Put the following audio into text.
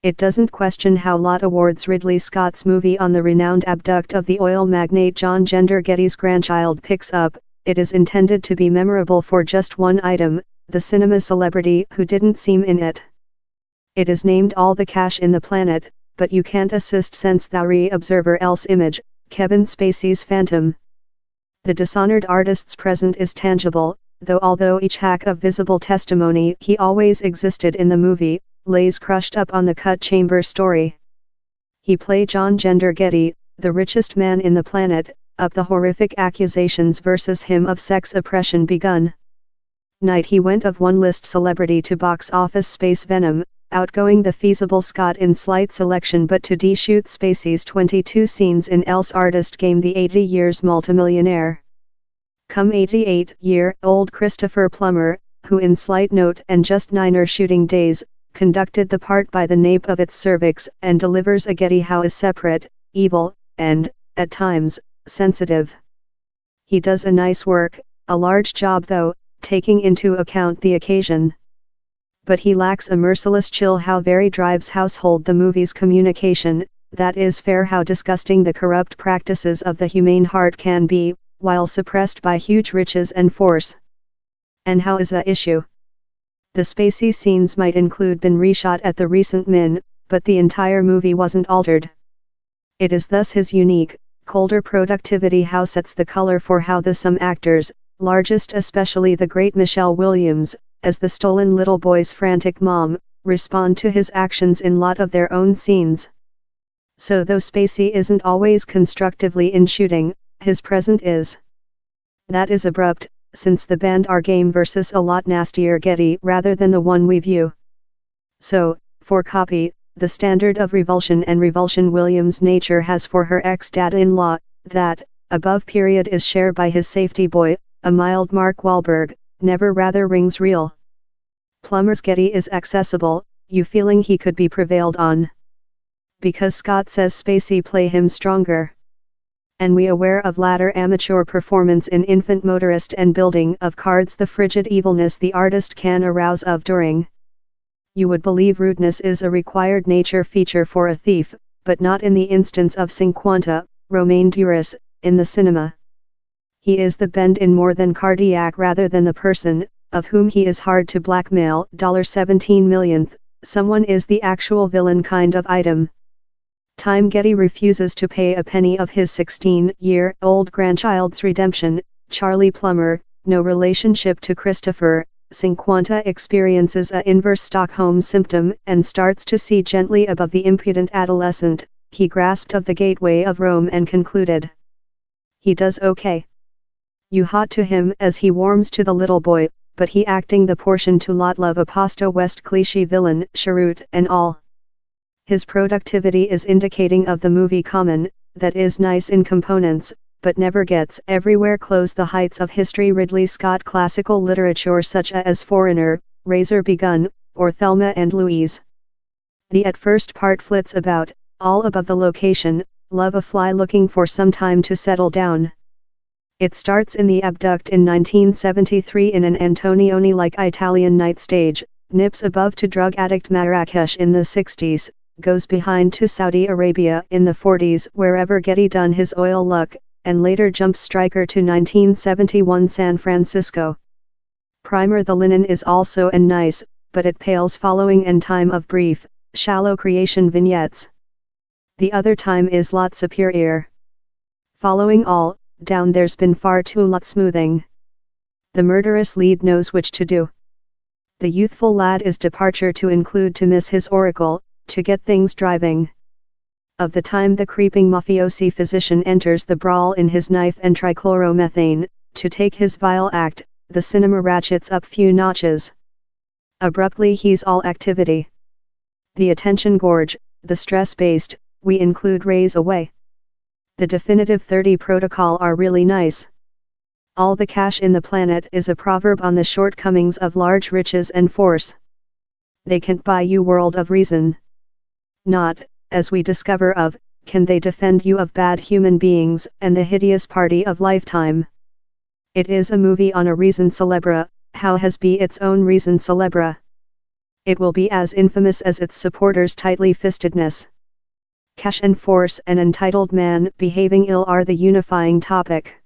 It doesn't question how lot awards Ridley Scott's movie on the renowned abduct of the oil magnate John Gender Getty's grandchild picks up. It is intended to be memorable for just one item, the cinema celebrity who didn't seem in it. It is named All the Cash in the Planet, but you can't assist sense thou re-observer else image, Kevin Spacey's Phantom. The dishonored artist's present is tangible, although each hack of visible testimony he always existed in the movie, lays crushed up on the cut chamber story. He played John Gender Getty, the richest man in the planet, up the horrific accusations versus him of sex oppression begun. Night he went of one list celebrity to box office space Venom, outgoing the feasible Scott in slight selection but to de-shoot Spacey's 22 scenes in else artist game the 80 years multimillionaire. Come 88-year-old Christopher Plummer, who in slight note and just 9 shooting days, conducted the part by the nape of its cervix and delivers a Getty how is separate, evil, and, at times, sensitive. He does a nice work, a large job though, taking into account the occasion. But he lacks a merciless chill how very drives household the movie's communication, that is fair how disgusting the corrupt practices of the humane heart can be, while suppressed by huge riches and force. And how is a issue? The Spacey scenes might include been reshot at the recent Min, but the entire movie wasn't altered. It is thus his unique, colder productivity how sets the color for how the some actors, largest especially the great Michelle Williams, as the stolen little boy's frantic mom, respond to his actions in lot of their own scenes. So though Spacey isn't always constructively in shooting, his present is. That is abrupt, since the band are game versus a lot nastier Getty rather than the one we view. So, for copy, the standard of revulsion and revulsion Williams' nature has for her ex-dad-in-law, that, above period is shared by his safety boy, a mild Mark Wahlberg, never rather rings real. Plummer's Getty is accessible, you feeling he could be prevailed on. Because Scott says Spacey play him stronger. And we aware of latter amateur performance in Infant Motorist and Building of Cards the frigid evilness the artist can arouse of during. You would believe rudeness is a required nature feature for a thief, but not in the instance of Cinquanta, Romain Duris, in the cinema. He is the bend in more than cardiac rather than the person, of whom he is hard to blackmail. $17 millionth, someone is the actual villain kind of item. Time Getty refuses to pay a penny of his 16-year-old grandchild's redemption. Charlie Plummer, no relationship to Christopher, Cinquanta experiences a inverse Stockholm symptom and starts to see gently above the impudent adolescent. He grasped of the gateway of Rome and concluded. He does okay. You hot to him as he warms to the little boy, but he acting the portion to lot love a pasta West cliché villain, cheroot and all. His productivity is indicating of the movie common, that is nice in components, but never gets everywhere close the heights of history Ridley Scott classical literature such as Foreigner, Razor Begun, or Thelma and Louise. The at first part flits about, all above the location, love a fly looking for some time to settle down. It starts in the abduct in 1973 in an Antonioni-like Italian night stage, nips above to drug addict Marrakesh in the 60s, goes behind to Saudi Arabia in the 40s wherever Getty done his oil luck, and later jumps striker to 1971 San Francisco. Primer the linen is also and nice, but it pales following and time of brief, shallow creation vignettes. The other time is lot superior. Following all, down there's been far too lot smoothing. The murderous lead knows which to do. The youthful lad is departure to include to miss his oracle, to get things driving. Of the time the creeping mafiosi physician enters the brawl in his knife and trichloromethane, to take his vile act, the cinema ratchets up few notches. Abruptly he's all activity. The attention gorge, the stress-based, we include raise away. The definitive 30 protocol are really nice. All the cash in the planet is a proverb on the shortcomings of large riches and force. They can't buy you world of reason. Not, as we discover of, can they defend you of bad human beings and the hideous party of lifetime. It is a movie on a reason célèbre, how has be its own reason célèbre. it will be as infamous as its supporters' tightly fistedness. Cash and force and entitled man behaving ill are the unifying topic.